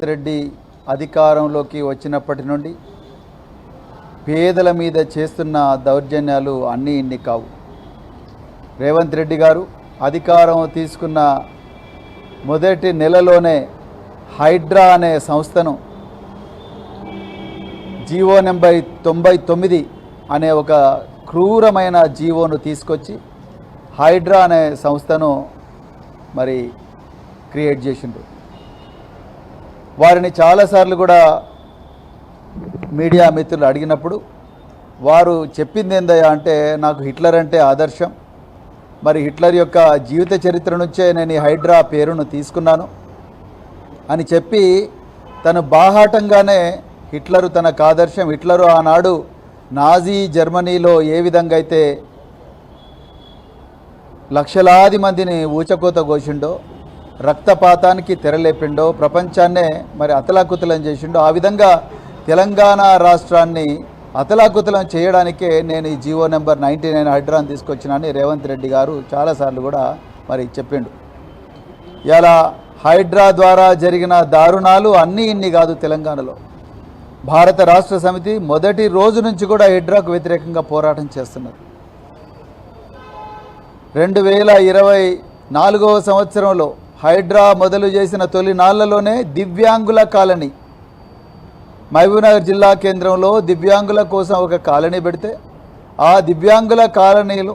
రెడ్డి అధికారంలోకి వచ్చినప్పటి నుండి పేదల మీద చేస్తున్న దౌర్జన్యాలు అన్నీ ఇన్ని కావు. రేవంత్ రెడ్డి గారు అధికారం తీసుకున్న మొదటి నెలలోనే హైడ్రా అనే సంస్థను జీవో నెంబర్ 99 అనే ఒక క్రూరమైన జీవోను తీసుకొచ్చి హైడ్రా అనే సంస్థను మరి క్రియేట్ చేసిండు. వారిని చాలాసార్లు కూడా మీడియా మిత్రులు అడిగినప్పుడు వారు చెప్పింది ఏందయ్యా అంటే, నాకు హిట్లర్ అంటే ఆదర్శం, మరి హిట్లర్ యొక్క జీవిత చరిత్ర నుంచే నేను ఈ హైడ్రా పేరును తీసుకున్నాను అని చెప్పి తను బాహాటంగానే హిట్లరు తనకు ఆదర్శం. హిట్లరు ఆనాడు నాజీ జర్మనీలో ఏ విధంగా అయితే లక్షలాది మందిని ఊచకోత కోసిండో, రక్తపాతానికి తెరలేపిండో, ప్రపంచాన్నే మరి అతలాకుతలం చేసిండో, ఆ విధంగా తెలంగాణ రాష్ట్రాన్ని అతలాకుతలం చేయడానికే నేను ఈ జీవో నెంబర్ 99 హైడ్రాని తీసుకొచ్చినని రేవంత్ రెడ్డి గారు చాలాసార్లు కూడా మరి చెప్పిండు. ఇలా హైడ్రా ద్వారా జరిగిన దారుణాలు అన్నీ ఇన్ని కాదు. తెలంగాణలో భారత రాష్ట్ర సమితి మొదటి రోజు నుంచి కూడా హైడ్రాకు వ్యతిరేకంగా పోరాటం చేస్తున్నారు. 2024వ సంవత్సరంలో హైడ్రా మొదలు చేసిన తొలి నాళ్లలోనే దివ్యాంగుల కాలనీ, మహబూబ్నగర్ జిల్లా కేంద్రంలో దివ్యాంగుల కోసం ఒక కాలనీ పెడితే ఆ దివ్యాంగుల కాలనీలు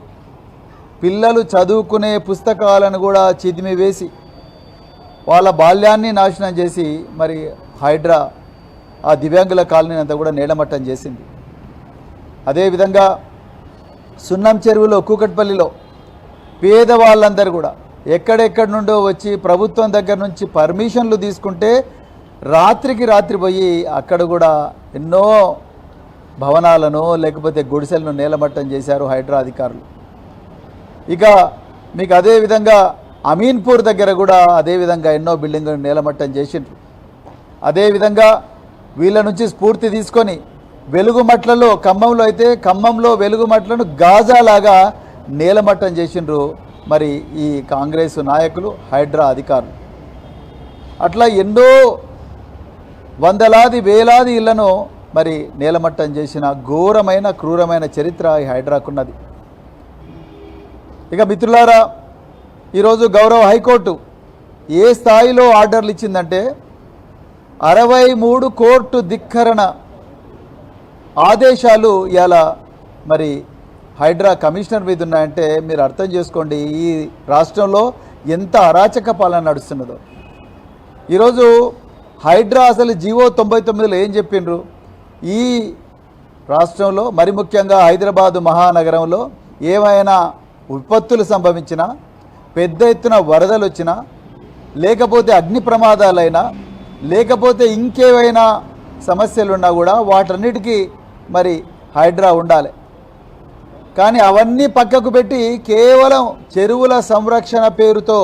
పిల్లలు చదువుకునే పుస్తకాలను కూడా చిదిమి వేసి వాళ్ళ బాల్యాన్ని నాశనం చేసి మరి హైడ్రా ఆ దివ్యాంగుల కాలనీ అంతా కూడా నేలమట్టం చేసింది. అదేవిధంగా సున్నం చెరువులో కూకట్పల్లిలో పేదవాళ్ళందరూ కూడా ఎక్కడెక్కడి నుండో వచ్చి ప్రభుత్వం దగ్గర నుంచి పర్మిషన్లు తీసుకుంటే రాత్రికి రాత్రి పోయి అక్కడ కూడా ఎన్నో భవనాలను లేకపోతే గుడిసెలను నేలమట్టం చేశారు హైడ్రా అధికారులు. ఇక మీకు అదేవిధంగా అమీన్పూర్ దగ్గర కూడా అదేవిధంగా ఎన్నో బిల్డింగులు నేలమట్టం చేసిండ్రు. అదేవిధంగా వీళ్ళ నుంచి స్ఫూర్తి తీసుకొని వెలుగుమట్లలో, ఖమ్మంలో అయితే ఖమ్మంలో వెలుగుమట్లను గాజాలాగా నేలమట్టం చేసిండ్రు మరి ఈ కాంగ్రెస్ నాయకులు, హైడ్రా అధికారులు. అట్లా ఎన్నో వందలాది వేలాది ఇళ్లను మరి నేలమట్టం చేసిన ఘోరమైన క్రూరమైన చరిత్ర ఈ హైడ్రాకున్నది. ఇక మిత్రులారా, ఈరోజు గౌరవ హైకోర్టు ఏ స్థాయిలో ఆర్డర్లు ఇచ్చిందంటే 63 కోర్టు ధిక్కరణ ఆదేశాలు ఇలా మరి హైడ్రా కమిషనర్ మీద ఉన్నాయంటే మీరు అర్థం చేసుకోండి ఈ రాష్ట్రంలో ఎంత అరాచక పాలన నడుస్తున్నదో. ఈరోజు హైడ్రా అసలు జీవో 99లో ఏం చెప్పిండ్రు, ఈ రాష్ట్రంలో మరి ముఖ్యంగా హైదరాబాదు మహానగరంలో ఏమైనా విపత్తులు సంభవించినా, పెద్ద ఎత్తున వరదలు వచ్చినా, లేకపోతే అగ్ని ప్రమాదాలైనా, లేకపోతే ఇంకేవైనా సమస్యలున్నా కూడా వాటన్నిటికీ మరి హైడ్రా ఉండాలి. కానీ అవన్నీ పక్కకు పెట్టి కేవలం చెరువుల సంరక్షణ పేరుతో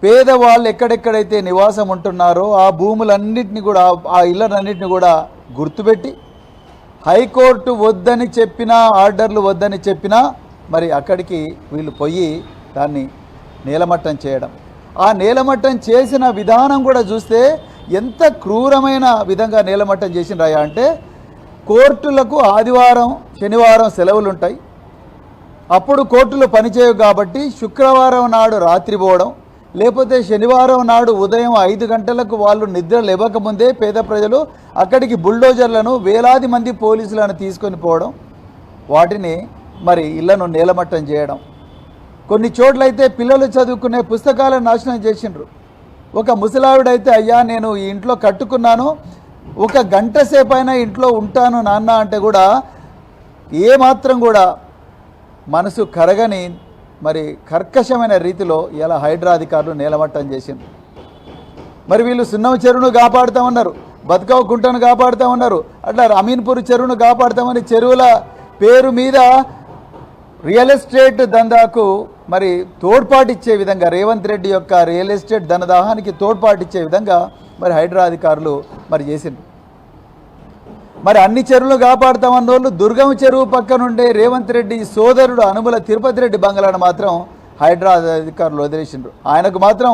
పేదవాళ్ళు ఎక్కడెక్కడైతే నివాసం ఉంటున్నారో ఆ భూములన్నింటినీ కూడా, ఆ ఇళ్ళన్నింటినీ కూడా గుర్తుపెట్టి హైకోర్టు వద్దని చెప్పినా, ఆర్డర్లు వద్దని చెప్పినా మరి అక్కడికి వీళ్ళు పోయి దాన్ని నేలమట్టం చేయడం. ఆ నేలమట్టం చేసిన విధానం కూడా చూస్తే ఎంత క్రూరమైన విధంగా నేలమట్టం చేసినరాయా అంటే, కోర్టులకు ఆదివారం శనివారం సెలవులు ఉంటాయి, అప్పుడు కోర్టులు పనిచేయవు కాబట్టి శుక్రవారం నాడు రాత్రి పోవడం, లేకపోతే శనివారం నాడు ఉదయం 5 గంటలకు వాళ్ళు నిద్ర లేవకముందే పేద ప్రజలు అక్కడికి బుల్డోజర్లను వేలాది మంది పోలీసులను తీసుకొని పోవడం, వాటిని మరి ఇళ్లను నేలమట్టం చేయడం. కొన్ని చోట్లయితే పిల్లలు చదువుకునే పుస్తకాలను నాశనం చేసిండ్రు. ఒక ముసలావిడైతే, అయ్యా నేను ఈ ఇంట్లో కట్టుకున్నాను, 1 గంట సేపు అయినా ఇంట్లో ఉంటాను నాన్న అంటే కూడా ఏమాత్రం కూడా మనసు కరగని మరి కర్కశమైన రీతిలో ఇలా హైడ్రా అధికారులు నేలమట్టం చేసింది. మరి వీళ్ళు సున్నం చెరువును కాపాడుతామన్నారు, బతుకవ కుంటను కాపాడుతామన్నారు, అట్లా అమీన్పూర్ చెరువును కాపాడుతామని చెరువుల పేరు మీద రియల్ ఎస్టేట్ దందాకు మరి తోడ్పాటిచ్చే విధంగా, రేవంత్ రెడ్డి యొక్క రియల్ ఎస్టేట్ ధనదాహానికి తోడ్పాటిచ్చే విధంగా మరి హైడ్రా అధికారులు మరి చేసిండ్రు. మరి అన్ని చెరువులు కాపాడుతామన్న వాళ్ళు దుర్గం చెరువు పక్కనుండే రేవంత్ రెడ్డి సోదరుడు అనుముల తిరుపతి రెడ్డి బంగ్లాను మాత్రం హైడ్రా అధికారులు వదిలేసిండ్రు. ఆయనకు మాత్రం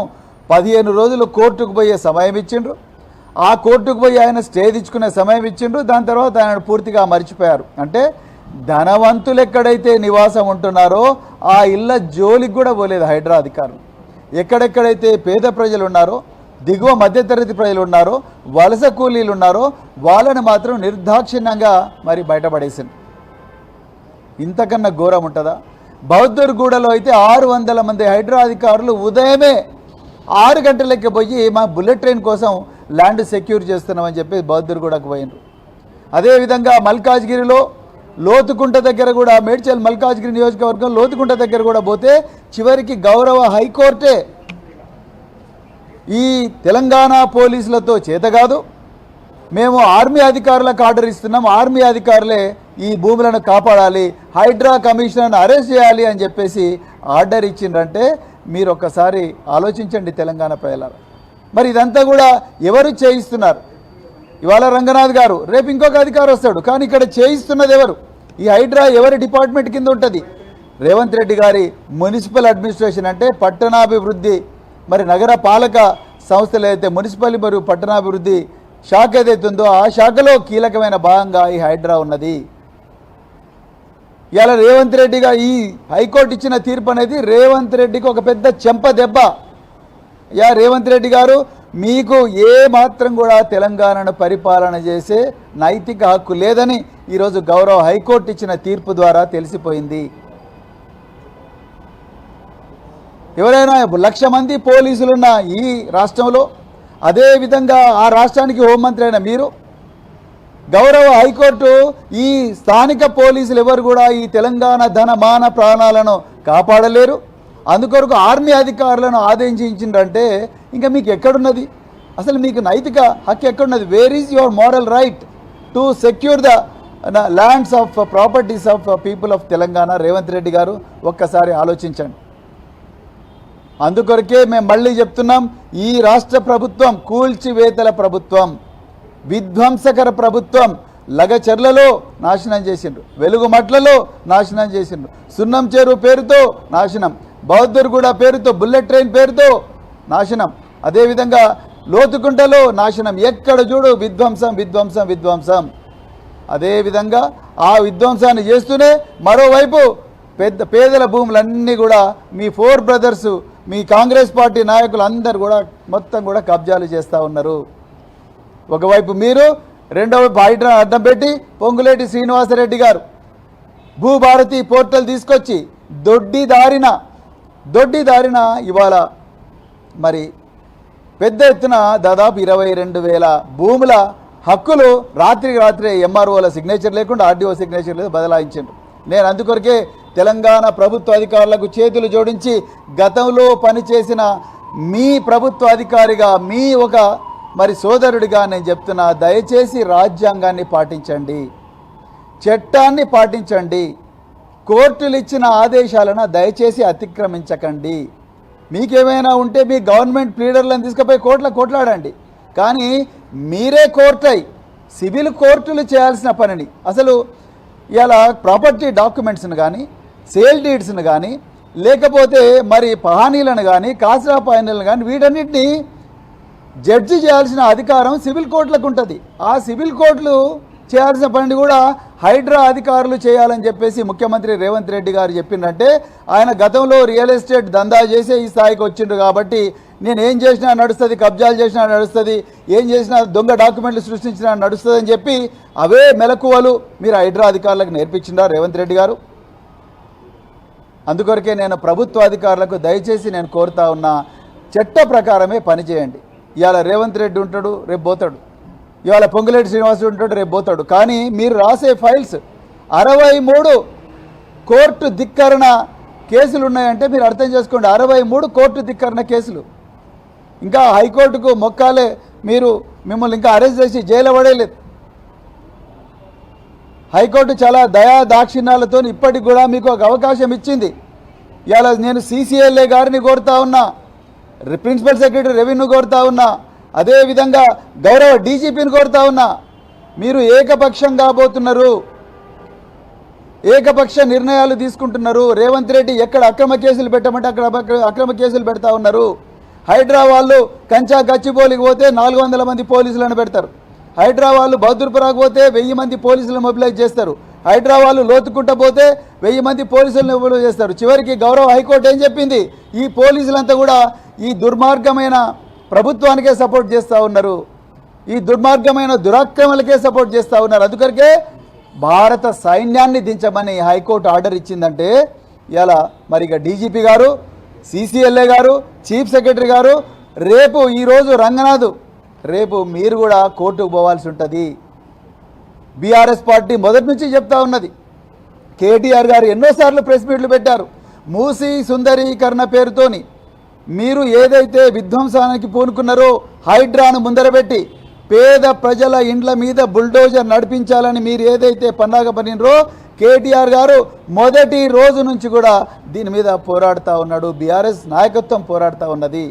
15 రోజులు కోర్టుకు పోయే సమయం ఇచ్చిండ్రు. ఆ కోర్టుకు పోయి ఆయన స్టే తెచ్చుకునే సమయం ఇచ్చిండ్రు. దాని తర్వాత ఆయన పూర్తిగా మర్చిపోయారు. అంటే ధనవంతులు ఎక్కడైతే నివాసం ఉంటున్నారో ఆ ఇళ్ళ జోలికి కూడా పోలేదు హైడ్రా అధికారులు. ఎక్కడెక్కడైతే పేద ప్రజలు ఉన్నారో, దిగువ మధ్యతరగతి ప్రజలు ఉన్నారో, వలస కూలీలు ఉన్నారో వాళ్ళని మాత్రం నిర్దాక్షిణ్యంగా మరి బయటపడేసింది. ఇంతకన్నా ఘోరం ఉంటుందా? బౌద్ధర్గూడలో అయితే 600 మంది హైడ్రా అధికారులు ఉదయమే 6 గంటలకి పోయి మా బుల్లెట్ ట్రైన్ కోసం ల్యాండ్ సెక్యూర్ చేస్తున్నామని చెప్పి బౌద్ధర్గూడకు పోయినారు. అదేవిధంగా మల్కాజ్గిరిలో లోతుకుంట దగ్గర కూడా, మేడ్చల్ మల్కాజ్గిరి నియోజకవర్గం లోతుకుంట దగ్గర కూడా పోతే చివరికి గౌరవ హైకోర్టే ఈ తెలంగాణ పోలీసులతో చేత కాదు, మేము ఆర్మీ అధికారులకు ఆర్డర్ ఇస్తున్నాం, ఆర్మీ అధికారులే ఈ భూములను కాపాడాలి, హైడ్రా కమిషనర్ను అరెస్ట్ చేయాలి అని చెప్పేసి ఆర్డర్ ఇచ్చిండ్రంటే మీరు ఒక్కసారి ఆలోచించండి తెలంగాణ ప్రజలారా. మరి ఇదంతా కూడా ఎవరు చేయిస్తున్నారు? ఇవాళ రంగనాథ్ గారు, రేపు ఇంకొక అధికారి వస్తాడు, కానీ ఇక్కడ చేయిస్తున్నది ఎవరు? ఈ హైడ్రా ఎవరి డిపార్ట్మెంట్ కింద ఉంటుంది? రేవంత్ రెడ్డి గారి మున్సిపల్ అడ్మినిస్ట్రేషన్ అంటే పట్టణాభివృద్ధి, మరి నగర పాలక సంస్థలు అయితే మున్సిపల్ మరియు పట్టణాభివృద్ధి శాఖ ఏదైతే ఉందో ఆ శాఖలో కీలకమైన భాగంగా ఈ హైడ్రా ఉన్నది. ఇలా రేవంత్ రెడ్డిగా ఈ హైకోర్టు ఇచ్చిన తీర్పు అనేది రేవంత్ రెడ్డికి ఒక పెద్ద చెంప దెబ్బ. రేవంత్ రెడ్డి గారు, మీకు ఏ మాత్రం కూడా తెలంగాణను పరిపాలన చేసే నైతిక హక్కు లేదని ఈరోజు గౌరవ హైకోర్టు ఇచ్చిన తీర్పు ద్వారా తెలిసిపోయింది. ఎవరైనా 1,00,000 మంది పోలీసులున్న ఈ రాష్ట్రంలో, అదేవిధంగా ఆ రాష్ట్రానికి హోంమంత్రి అయిన మీరు, గౌరవ హైకోర్టు ఈ స్థానిక పోలీసులు ఎవరు కూడా ఈ తెలంగాణ ధన మాన ప్రాణాలను కాపాడలేరు, అందుకొరకు ఆర్మీ అధికారులను ఆదేశించిందంటే ఇంకా మీకు ఎక్కడున్నది? అసలు మీకు నైతిక హక్కు ఎక్కడున్నది? Where is your moral right to secure the lands of properties of people of Telangana? Revanth Reddy గారు ఒక్కసారి ఆలోచించండి. అందుకొరకే మేము మళ్ళీ చెప్తున్నాం, ఈ రాష్ట్ర ప్రభుత్వం కూల్చివేతల ప్రభుత్వం, విధ్వంసకర ప్రభుత్వం. లగచర్లలో నాశనం చేసిండ్రు, వెలుగుమట్లలో నాశనం చేసిండ్రు, సున్నం చెరువు పేరుతో నాశనం, బౌద్ధర్గూడ పేరుతో, బుల్లెట్ ట్రైన్ పేరుతో నాశనం, అదేవిధంగా లోతుకుంటలో నాశనం. ఎక్కడ చూడు విధ్వంసం విధ్వంసం విధ్వంసం. అదేవిధంగా ఆ విధ్వంసాన్ని చేస్తూనే మరోవైపు పేదల భూములన్నీ కూడా మీ 4 బ్రదర్స్, మీ కాంగ్రెస్ పార్టీ నాయకులు అందరూ కూడా మొత్తం కూడా కబ్జాలు చేస్తూ ఉన్నారు. ఒకవైపు మీరు, రెండో వైపు హైడ్రా అడ్డం పెట్టి పొంగులేటి శ్రీనివాసరెడ్డి గారు భూభారతి పోర్టల్ తీసుకొచ్చి దొడ్డి దారిన ఇవాళ మరి పెద్ద ఎత్తున దాదాపు 22,000 భూముల హక్కులు రాత్రే ఎంఆర్ఓల సిగ్నేచర్ లేకుండా ఆర్డీఓ సిగ్నేచర్ లేదు బదలాయించారు. నేను అందుకొరకే తెలంగాణ ప్రభుత్వ అధికారులకు చేతులు జోడించి గతంలో పనిచేసిన మీ ప్రభుత్వ అధికారిగా, మీ ఒక మరి సోదరుడిగా నేను చెప్తున్నా, దయచేసి రాజ్యాంగాన్ని పాటించండి, చట్టాన్ని పాటించండి, కోర్టులు ఇచ్చిన ఆదేశాలను దయచేసి అతిక్రమించకండి. మీకేమైనా ఉంటే మీ గవర్నమెంట్ ప్లీడర్లను తీసుకుపోయి కోట్లాడండి, కానీ మీరే కోర్టై సివిల్ కోర్టులు చేయాల్సిన పనిని, అసలు ఇలా ప్రాపర్టీ డాక్యుమెంట్స్ను కానీ, సేల్ డీడ్స్ను కానీ, లేకపోతే మరి పహానీలను కానీ, కాసరా పహానీలను కానీ, వీటన్నిటిని జడ్జి చేయాల్సిన అధికారం సివిల్ కోర్టులకు ఉంటుంది. ఆ సివిల్ కోర్టులు చేయాల్సిన పని కూడా హైడ్రా అధికారులు చేయాలని చెప్పేసి ముఖ్యమంత్రి రేవంత్ రెడ్డి గారు చెప్పిందంటే, ఆయన గతంలో రియల్ ఎస్టేట్ దందా చేసే ఈ స్థాయికి వచ్చిండ్రు కాబట్టి నేను ఏం చేసినా నడుస్తుంది, కబ్జాలు చేసినా నడుస్తుంది, ఏం చేసినా దొంగ డాక్యుమెంట్లు సృష్టించినా నడుస్తుంది అని చెప్పి అవే మెలకువలు మీరు హైడ్రా అధికారులకు నేర్పించిండ్రా రేవంత్ రెడ్డి గారు? అందుకొరకే నేను ప్రభుత్వ అధికారులకు దయచేసి నేను కోరుతా ఉన్నా, చట్ట ప్రకారమే పనిచేయండి. ఇవాళ రేవంత్ రెడ్డి ఉంటాడు, రేపు పోతాడు, ఇవాళ పొంగులేటి శ్రీనివాసుడు ఉంటాడు, రేపు పోతాడు, కానీ మీరు రాసే ఫైల్స్ 63 కోర్టు ధిక్కరణ కేసులు ఉన్నాయంటే మీరు అర్థం చేసుకోండి. 63 కోర్టు ధిక్కరణ కేసులు. ఇంకా హైకోర్టుకు మొక్కాలే, మిమ్మల్ని ఇంకా అరెస్ట్ చేసి జైలు పడేయలేదు. హైకోర్టు చాలా దయా దాక్షిణ్యాలతో ఇప్పటికి కూడా మీకు ఒక అవకాశం ఇచ్చింది. ఇవాళ నేను CCLA గారిని కోరుతా ఉన్నా, ప్రిన్సిపల్ సెక్రటరీ రెవెన్యూ కోరుతా ఉన్నా, అదేవిధంగా గౌరవ DGPని కోరుతా ఉన్నా, మీరు ఏకపక్షంగా పోతున్నారు, ఏకపక్ష నిర్ణయాలు తీసుకుంటున్నారు. రేవంత్ రెడ్డి ఎక్కడ అక్రమ కేసులు పెట్టమంటే అక్కడ అక్రమ కేసులు పెడతా ఉన్నారు. హైడ్రా వాళ్ళు కంచా గచ్చిబౌలికి పోతే 400 మంది పోలీసులను పెడతారు. హైడ్రా వాళ్ళు బౌద్ధపురాకు పోతే 1000 మంది పోలీసులను మొబిలైజ్ చేస్తారు. హైడ్రా వాళ్ళు లోతుకుంట పోతే 1000 మంది పోలీసులను మొబిలైజ్ చేస్తారు. చివరికి గౌరవ హైకోర్టు ఏం చెప్పింది? ఈ పోలీసులంతా కూడా ఈ దుర్మార్గమైన ప్రభుత్వానికే సపోర్ట్ చేస్తూ ఉన్నారు, ఈ దుర్మార్గమైన దురాక్రమణలకే సపోర్ట్ చేస్తూ ఉన్నారు. అందుకొరకే భారత సైన్యాన్ని దించమని హైకోర్టు ఆర్డర్ ఇచ్చిందంటే ఇలా మరి ఇక డీజీపీ గారు, సిసిఎల్ఏ గారు, చీఫ్ సెక్రటరీ గారు రేపు ఈరోజు రంగనాథ్ రేపు మీరు కూడా కోర్టుకు పోవాల్సి ఉంటుంది. బీఆర్ఎస్ పార్టీ మొదటి నుంచి చెప్తా ఉన్నది. కేటీఆర్ గారు ఎన్నోసార్లు ప్రెస్ మీట్లు పెట్టారు. మూసీ సుందరీకరణ పేరుతోని మీరు ఏదైతే విధ్వంసానికి పూనుకున్నారో హైడ్రాను ముందరబెట్టి పేద ప్రజల ఇండ్ల మీద బుల్డోజర్ నడిపించాలని మీరు ఏదైతే పన్నాగ పనినరో కేటీఆర్ గారు మొదటి రోజు నుంచి కూడా దీని మీద పోరాడుతూ ఉన్నాడు. బీఆర్ఎస్ నాయకత్వం పోరాడుతూ ఉన్నది.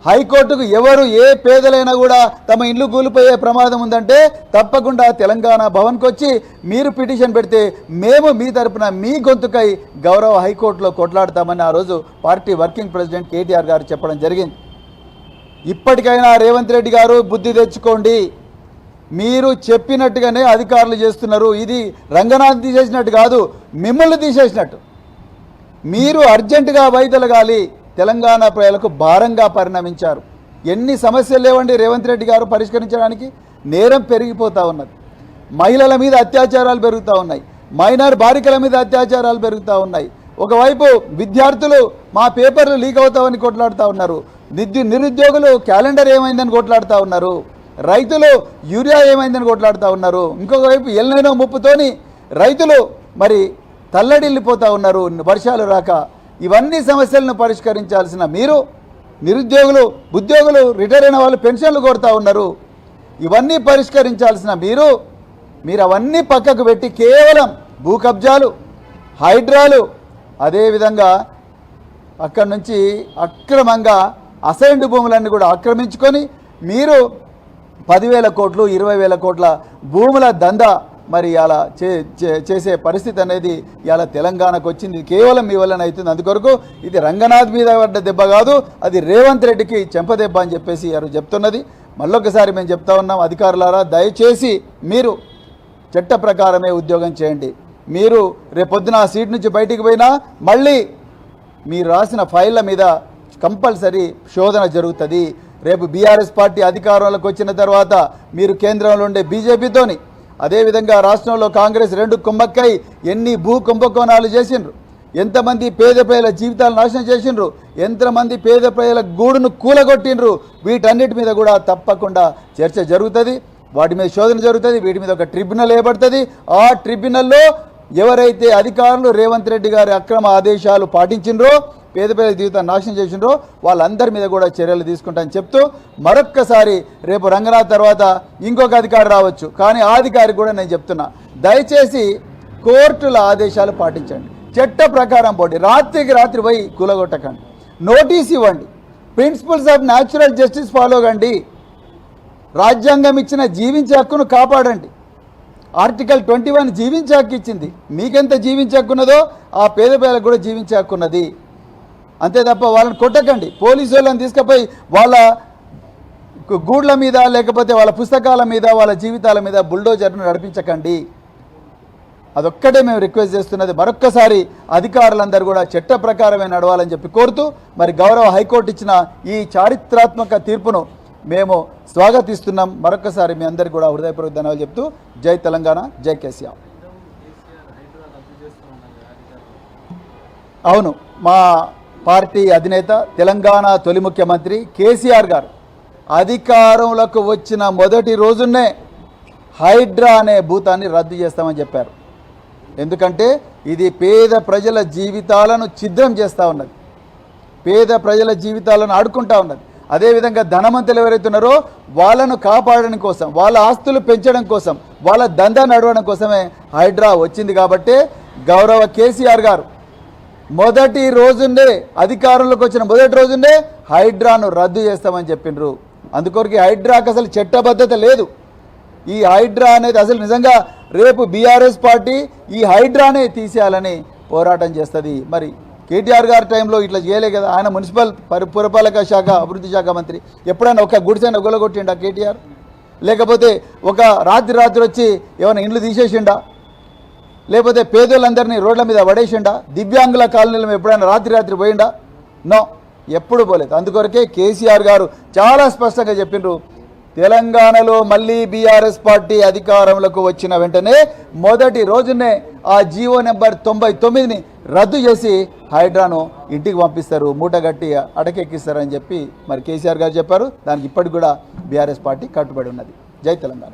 హైకోర్టుకు ఎవరు ఏ పేదలైనా కూడా తమ ఇల్లు కూలిపోయే ప్రమాదం ఉందంటే తప్పకుండా తెలంగాణ భవన్కి వచ్చి మీరు పిటిషన్ పెడితే మేము మీ తరపున మీ గొంతుకై గౌరవ హైకోర్టులో కొట్లాడతామని ఆ రోజు పార్టీ వర్కింగ్ ప్రెసిడెంట్ కేటీఆర్ గారు చెప్పడం జరిగింది. ఇప్పటికైనా రేవంత్ రెడ్డి గారు బుద్ధి తెచ్చుకోండి. మీరు చెప్పినట్టుగానే అధికారులు చేస్తున్నారు. ఇది రంగనాథ్ తీసేసినట్టు కాదు, మిమ్మల్ని తీసేసినట్టు. మీరు అర్జెంటుగా వైదొలగాలి. తెలంగాణ ప్రజలకు భారంగా పరిణమించారు. ఎన్ని సమస్యలు లేవండి రేవంత్ రెడ్డి గారు పరిష్కరించడానికి. నేరం పెరిగిపోతూ ఉన్నది, మహిళల మీద అత్యాచారాలు పెరుగుతూ ఉన్నాయి, మైనర్ బాలికల మీద అత్యాచారాలు పెరుగుతూ ఉన్నాయి. ఒకవైపు విద్యార్థులు మా పేపర్లు లీక్ అవుతామని కొట్లాడుతూ ఉన్నారు, నిరుద్యోగులు క్యాలెండర్ ఏమైందని కొట్లాడుతూ ఉన్నారు, రైతులు యూరియా ఏమైందని కొట్లాడుతూ ఉన్నారు. ఇంకొక వైపు ఎల్నైనో ముప్పుతోని రైతులు మరి తల్లడిల్లిపోతూ ఉన్నారు వర్షాలు రాక. ఇవన్నీ సమస్యలను పరిష్కరించాల్సిన మీరు నిరుద్యోగులు, ఉద్యోగులు, రిటైర్ అయిన వాళ్ళు పెన్షన్లు కోరుతూ ఉన్నారు. ఇవన్నీ పరిష్కరించాల్సిన మీరు అవన్నీ పక్కకు పెట్టి కేవలం భూ కబ్జాలు, హైడ్రాలు, అదేవిధంగా అక్కడి నుంచి అక్రమంగా అసైన్డ్ భూములన్నీ కూడా ఆక్రమించుకొని మీరు 10,000 కోట్లు 20,000 కోట్ల భూముల దందా మరి అలా చేసే పరిస్థితి అనేది ఇలా తెలంగాణకు వచ్చింది. కేవలం మీ వల్లనే అవుతుంది. అందుకొరకు ఇది రంగనాథ్ మీద పడ్డ దెబ్బ కాదు, అది రేవంత్ రెడ్డికి చెంపదెబ్బ అని చెప్పేసి ఎవరు చెప్తున్నది. మళ్ళొకసారి మేము చెప్తా ఉన్నాం, అధికారులారా దయచేసి మీరు చట్ట ప్రకారమే ఉద్యోగం చేయండి. మీరు రేపొద్దున ఆ సీట్ నుంచి బయటికి పోయినా మళ్ళీ మీరు రాసిన ఫైళ్ళ మీద కంపల్సరీ శోధన జరుగుతుంది. రేపు బీఆర్ఎస్ పార్టీ అధికారంలోకి వచ్చిన తర్వాత మీరు కేంద్రంలో ఉండే బీజేపీతోని, అదేవిధంగా రాష్ట్రంలో కాంగ్రెస్ రెండు కుమ్మక్కై ఎన్ని భూ కుంభకోణాలు చేసిండ్రు, ఎంతమంది పేద ప్రజల జీవితాలు నాశనం చేసిండ్రు, ఎంతమంది పేద ప్రజల గూడును కూలగొట్టిండ్రు. వీటన్నిటి మీద కూడా తప్పకుండా చర్చ జరుగుతుంది, వాటి మీద శోధన జరుగుతుంది, వీటి మీద ఒక ట్రిబ్యునల్ ఏర్పడుతుంది. ఆ ట్రిబ్యునల్లో ఎవరైతే అధికారులు రేవంత్ రెడ్డి గారి అక్రమ ఆదేశాలు పాటించిండ్రో, పేద ప్రజల జీవితాన్ని నాశనం చేసిండ్రో వాళ్ళందరి మీద కూడా చర్యలు తీసుకుంటామని చెప్తూ మరొక్కసారి రేపు రంగనాథ్ తర్వాత ఇంకొక అధికారి రావచ్చు, కానీ ఆ అధికారి కూడా నేను చెప్తున్నా, దయచేసి కోర్టుల ఆదేశాలు పాటించండి, చట్ట ప్రకారం పోండి, రాత్రికి రాత్రి పోయి కూలగొట్టకండి, నోటీస్ ఇవ్వండి, principles of natural justice follow కండి, రాజ్యాంగం ఇచ్చిన జీవించే హక్కును కాపాడండి. ఆర్టికల్ 21 జీవించే హక్కు ఇచ్చింది. మీకెంత జీవించే హక్కున్నదో ఆ పేద ప్రజలకు కూడా జీవించే హక్కున్నది. అంతే తప్ప వాళ్ళని కొట్టకండి. పోలీసు వాళ్ళని తీసుకుపోయి వాళ్ళ గూడ్ల మీద లేకపోతే వాళ్ళ పుస్తకాల మీద వాళ్ళ జీవితాల మీద బుల్డోజర్ను నడిపించకండి. అదొక్కటే మేము రిక్వెస్ట్ చేస్తున్నది. మరొక్కసారి అధికారులందరూ కూడా చట్ట ప్రకారమే నడవాలని చెప్పి కోరుతూ మరి గౌరవ హైకోర్టు ఇచ్చిన ఈ చారిత్రాత్మక తీర్పును మేము స్వాగతిస్తున్నాం. మరొకసారి మీ అందరికీ కూడా హృదయపూర్వక ధన్యవాదాలు చెప్తూ జై తెలంగాణ, జై కేసీఆర్. అవును, మా పార్టీ అధినేత తెలంగాణ తొలి ముఖ్యమంత్రి కేసీఆర్ గారు అధికారంలోకి వచ్చిన మొదటి రోజునే హైడ్రా అనే భూతాన్ని రద్దు చేస్తామని చెప్పారు. ఎందుకంటే ఇది పేద ప్రజల జీవితాలను ఛిద్రం చేస్తూ ఉన్నది, పేద ప్రజల జీవితాలను ఆడుకుంటూ ఉన్నది. అదేవిధంగా ధనవంతులు ఎవరైతే ఉన్నారో వాళ్ళను కాపాడడం కోసం, వాళ్ళ ఆస్తులు పెంచడం కోసం, వాళ్ళ దందా నడవడం కోసమే హైడ్రా వచ్చింది. కాబట్టి గౌరవ కేసీఆర్ గారు మొదటి రోజునే అధికారంలోకి వచ్చిన మొదటి రోజునే హైడ్రాను రద్దు చేస్తామని చెప్పిండ్రు. అందుకొరకు హైడ్రాకు అసలు చట్టబద్ధత లేదు. ఈ హైడ్రా అనేది అసలు నిజంగా రేపు బీఆర్ఎస్ పార్టీ ఈ హైడ్రానే తీసేయాలని పోరాటం చేస్తుంది. మరి కేటీఆర్ గారి టైంలో ఇట్లా చేయలే కదా. ఆయన మున్సిపల్ పురపాలక శాఖ అభివృద్ధి శాఖ మంత్రి. ఎప్పుడైనా ఒక గుడిసైనా ఒగలగొట్టిండా కేటీఆర్? లేకపోతే ఒక రాత్రి వచ్చి ఏమైనా ఇండ్లు తీసేసిండా? లేకపోతే పేదోళ్ళందరినీ రోడ్ల మీద పడేసిండా? దివ్యాంగుల కాలనీలో ఎప్పుడైనా రాత్రి పోయిండా? నో, ఎప్పుడు పోలేదు. అందుకొరకే కేసీఆర్ గారు చాలా స్పష్టంగా చెప్పిండ్రు, తెలంగాణలో మళ్ళీ బీఆర్ఎస్ పార్టీ అధికారంలోకి వచ్చిన వెంటనే మొదటి రోజునే ఆ జీవో నెంబర్ 99ని రద్దు చేసి హైడ్రాను ఇంటికి పంపిస్తారు, మూటగట్టి అటకెక్కిస్తారని చెప్పి మరి కేసీఆర్ గారు చెప్పారు. దానికి ఇప్పటికి కూడా బీఆర్ఎస్ పార్టీ కట్టుబడి ఉన్నది. జై తెలంగాణ.